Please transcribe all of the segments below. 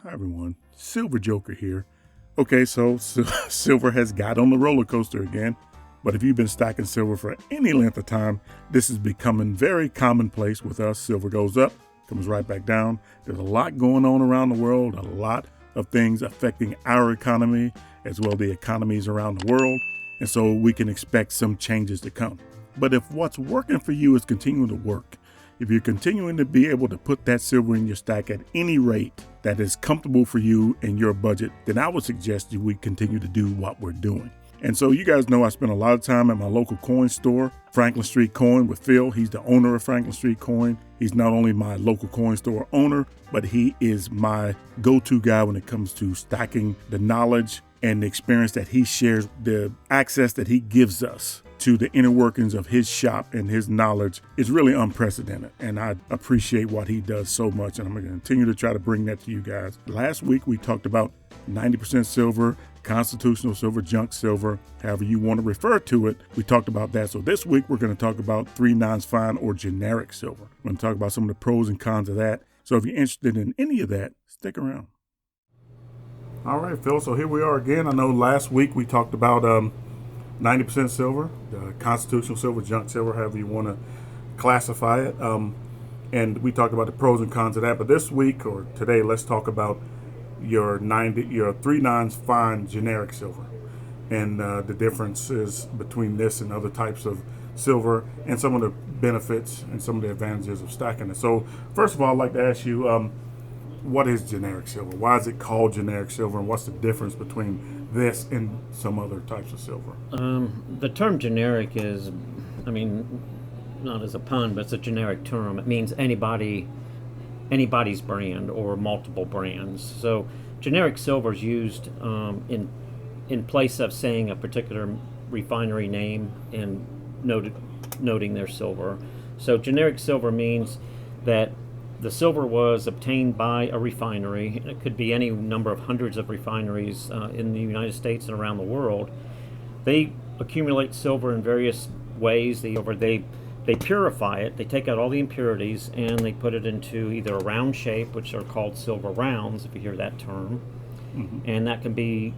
Hi everyone, Silver Joker here. Okay, so silver has got on the roller coaster again, but if you've been stacking silver for any length of time, this is becoming very commonplace with us. Silver goes up, comes right back down. There's a lot going on around the world, a lot of things affecting our economy as well the economies around the world, and so we can expect some changes to come. But if what's working for you is continuing to work, if you're continuing to be able to put that silver in your stack at any rate that is comfortable for you and your budget, then I would suggest we continue to do what we're doing. And so you guys know I spend a lot of time at my local coin store, Franklin Street Coin with Phil. He's the owner of Franklin Street Coin. He's not only my local coin store owner, but he is my go-to guy when it comes to stacking the knowledge and the experience that he shares, the access that he gives us to the inner workings of his shop and his knowledge is really unprecedented. And I appreciate what he does so much. And I'm going to continue to try to bring that to you guys. Last week, we talked about 90% silver, constitutional silver, junk silver, however you want to refer to it. We talked about that. So this week, we're going to talk about 3/9 fine or generic silver. We're going to talk about some of the pros and cons of that. So if you're interested in any of that, stick around. All right, Phil. So here we are again. I know last week we talked about 90% silver, the constitutional silver, junk silver, however you want to classify it. And we talked about the pros and cons of that. But this week or today, let's talk about your 3/9 fine generic silver and the differences between this and other types of silver and some of the benefits and some of the advantages of stacking it. So first of all, I'd like to ask you, what is generic silver? Why is it called generic silver, and what's the difference between this and some other types of silver? The term generic is, not as a pun, but it's a generic term. It means anybody's brand or multiple brands. So generic silver is used in place of saying a particular refinery name and noting their silver. So generic silver means that the silver was obtained by a refinery. It could be any number of hundreds of refineries in the United States and around the world. They accumulate silver in various ways. They purify it. They take out all the impurities and they put it into either a round shape, which are called silver rounds, if you hear that term. Mm-hmm. And that can be,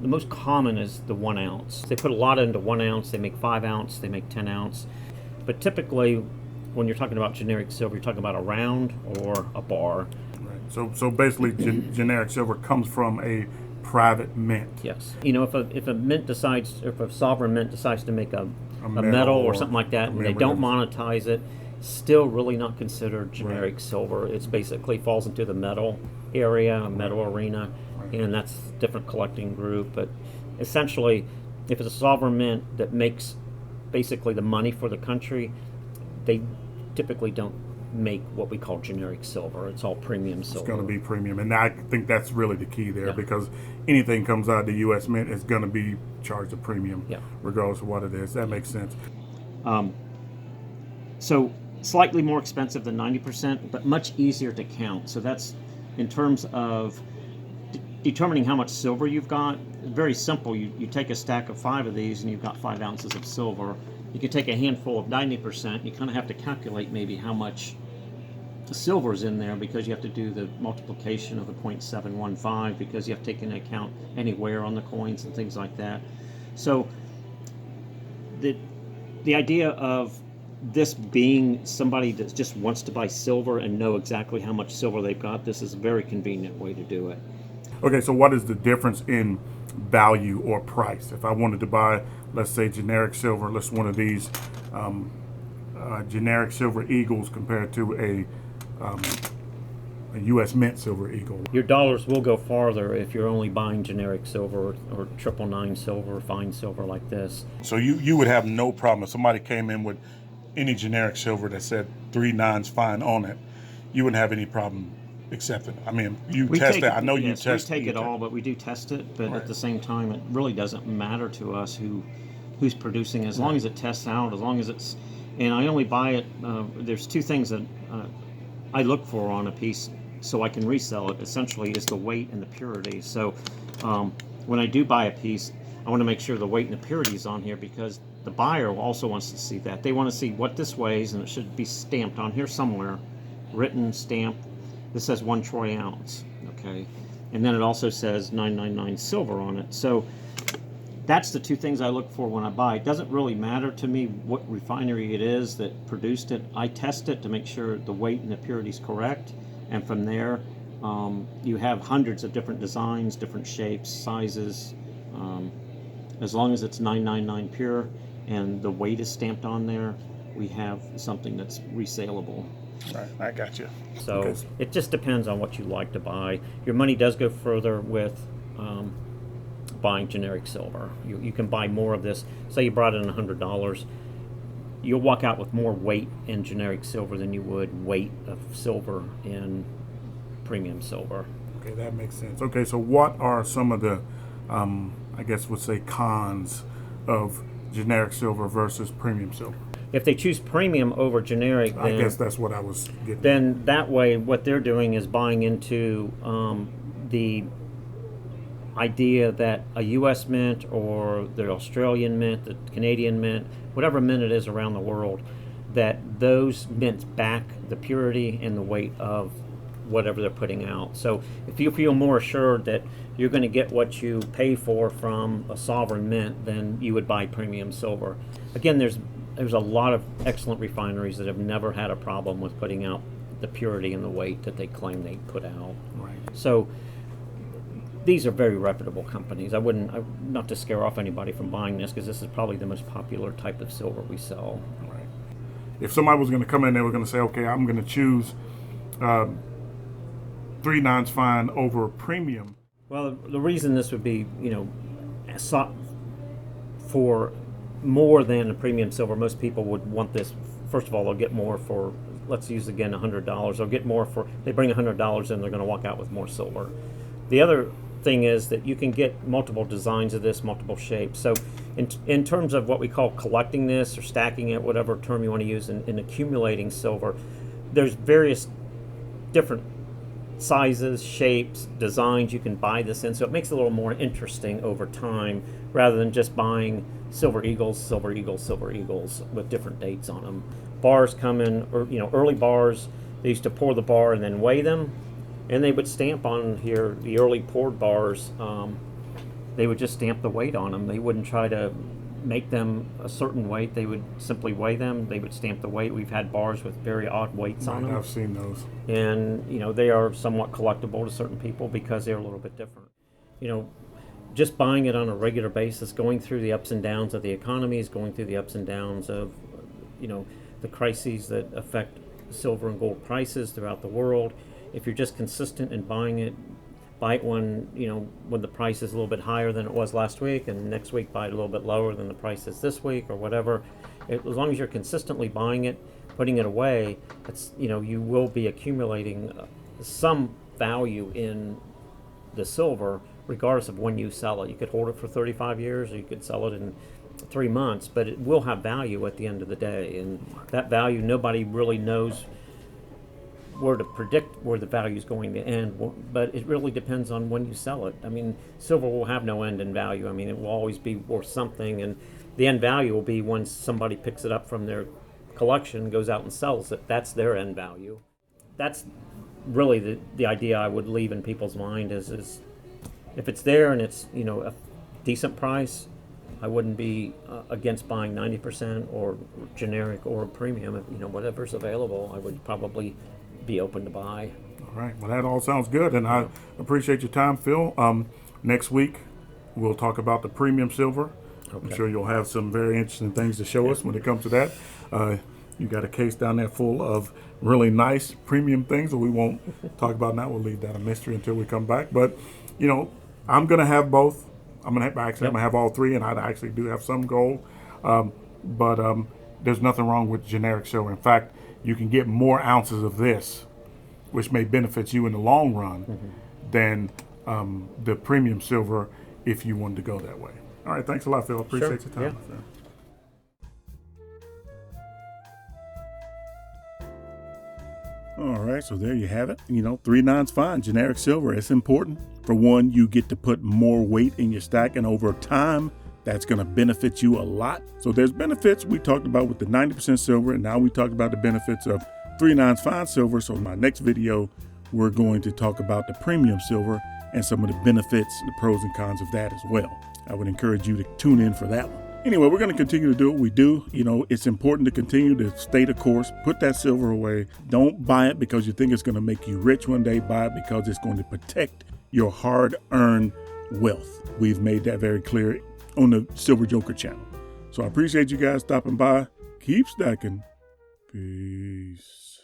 the most common is the 1 ounce. They put a lot into 1 ounce. They make 5 ounce. They make 10 ounce. But typically, when you're talking about generic silver, you're talking about a round or a bar. Right. So basically, generic silver comes from a private mint. Yes. If a sovereign mint decides to make a metal or something like that, and they don't monetize it, still really not considered generic silver. It's basically falls into the metal area, a metal arena, and that's a different collecting group. But essentially, if it's a sovereign mint that makes basically the money for the country, they typically don't make what we call generic silver. It's all premium silver. It's going to be premium, and I think that's really the key there, because anything comes out of the U.S. Mint is going to be charged a premium, regardless of what it is. That makes sense. So slightly more expensive than 90%, but much easier to count. So that's in terms of determining how much silver you've got. Very simple. You take a stack of 5 of these, and you've got 5 ounces of silver. You can take a handful of 90%. You kind of have to calculate maybe how much silver is in there, because you have to do the multiplication of the 0.715, because you have to take into account any wear on the coins and things like that. So the idea of this being somebody that just wants to buy silver and know exactly how much silver they've got, this is a very convenient way to do it. Okay, so what is the difference in value or price? If I wanted to buy, let's say, generic silver, one of these generic silver eagles compared to a U.S. Mint silver eagle. Your dollars will go farther if you're only buying generic silver or 999 silver, fine silver like this. So you would have no problem if somebody came in with any generic silver that said 3/9 fine on it. You wouldn't have any problem accepting it. You test it. I know you test it. We take it all, but we do test it. But at the same time, it really doesn't matter to us who's producing, as long as it tests out, as long as it's. And I only buy it. There's 2 things that I look for on a piece so I can resell it. Essentially, is the weight and the purity. So when I do buy a piece, I want to make sure the weight and the purity is on here, because the buyer also wants to see that. They want to see what this weighs, and it should be stamped on here somewhere, written, stamped. This says 1 troy ounce. Okay. and then it also says 999 silver on it. So that's the two things I look for when I buy. It doesn't really matter to me what refinery it is that produced it. I test it to make sure the weight and the purity is correct, and from there you have hundreds of different designs, different shapes, sizes. As long as it's 999 pure and the weight is stamped on there, we have something that's resaleable. Right, I got you. So Okay. it just depends on what you like to buy. Your money does go further with buying generic silver. You can buy more of this. Say you brought in $100, you'll walk out with more weight in generic silver than you would weight of silver in premium silver. Okay, that makes sense. Okay, so what are some of the, I guess we'll say, cons of generic silver versus premium silver? If they choose premium over generic, I then, guess that's what I was getting. then that way what they're doing is buying into the idea that a U.S. mint or the Australian mint, the Canadian mint, whatever mint it is around the world, that those mints back the purity and the weight of whatever they're putting out. So if you feel more assured that you're going to get what you pay for from a sovereign mint, then you would buy premium silver. Again, there's a lot of excellent refineries that have never had a problem with putting out the purity and the weight that they claim they put out. Right. So these are very reputable companies. Not to scare off anybody from buying this, because this is probably the most popular type of silver we sell. Right. If somebody was going to come in, they were going to say, okay, I'm going to choose 3 nines fine over premium. Well, the reason this would be, for more than a premium silver, most people would want this. First of all, they'll get more for, let's use again $100. They'll get more for, they bring $100 in, they're going to walk out with more silver. The other thing is that you can get multiple designs of this, multiple shapes. So in terms of what we call collecting this or stacking it, whatever term you want to use, in accumulating silver, there's various different sizes, shapes, designs you can buy this in. So it makes it a little more interesting over time rather than just buying silver eagles, silver eagles, silver eagles with different dates on them. Bars come in, or early bars, they used to pour the bar and then weigh them. And they would stamp on here, the early poured bars, they would just stamp the weight on them. They wouldn't try to make them a certain weight. They would simply weigh them. They would stamp the weight. We've had bars with very odd weights on them. I've seen those. And, they are somewhat collectible to certain people because they're a little bit different. Just buying it on a regular basis, going through the ups and downs of the economies, going through the ups and downs of, the crises that affect silver and gold prices throughout the world. If you're just consistent in buying it, buy it when the price is a little bit higher than it was last week, and next week buy it a little bit lower than the price is this week, or whatever. As long as you're consistently buying it, putting it away, you will be accumulating some value in the silver, regardless of when you sell it. You could hold it for 35 years, or you could sell it in 3 months, but it will have value at the end of the day, and that value, nobody really knows where to predict where the value is going to end, but it really depends on when you sell it. I mean, silver will have no end in value. I mean, it will always be worth something, and the end value will be when somebody picks it up from their collection, goes out and sells it. That's their end value. That's really the idea I would leave in people's mind is if it's there and it's a decent price, I wouldn't be against buying 90% or generic or premium. Whatever's available, I would probably be open to buy. All right. Well, that all sounds good, and I appreciate your time, Phil. Next week, we'll talk about the premium silver. Okay. I'm sure you'll have some very interesting things to show us when it comes to that. You got a case down there full of really nice premium things that we won't talk about now. We'll leave that a mystery until we come back. But, I'm going to have both. I'm going to have all three, and I actually do have some gold. But there's nothing wrong with generic silver. In fact, you can get more ounces of this, which may benefit you in the long run, than the premium silver if you wanted to go that way. All right, thanks a lot, Phil. Appreciate your time. Yeah. All right, so there you have it. 3 nines fine, generic silver. It's important. For one, you get to put more weight in your stack, and over time, that's going to benefit you a lot. So there's benefits we talked about with the 90% silver, and now we talked about the benefits of 3 nines fine silver. So in my next video, we're going to talk about the premium silver and some of the benefits, the pros and cons of that as well. I would encourage you to tune in for that one. Anyway, we're going to continue to do what we do. It's important to continue to stay the course, put that silver away. Don't buy it because you think it's going to make you rich one day. Buy it because it's going to protect your hard-earned wealth. We've made that very clear on the Silver Joker channel. So I appreciate you guys stopping by. Keep stacking. Peace.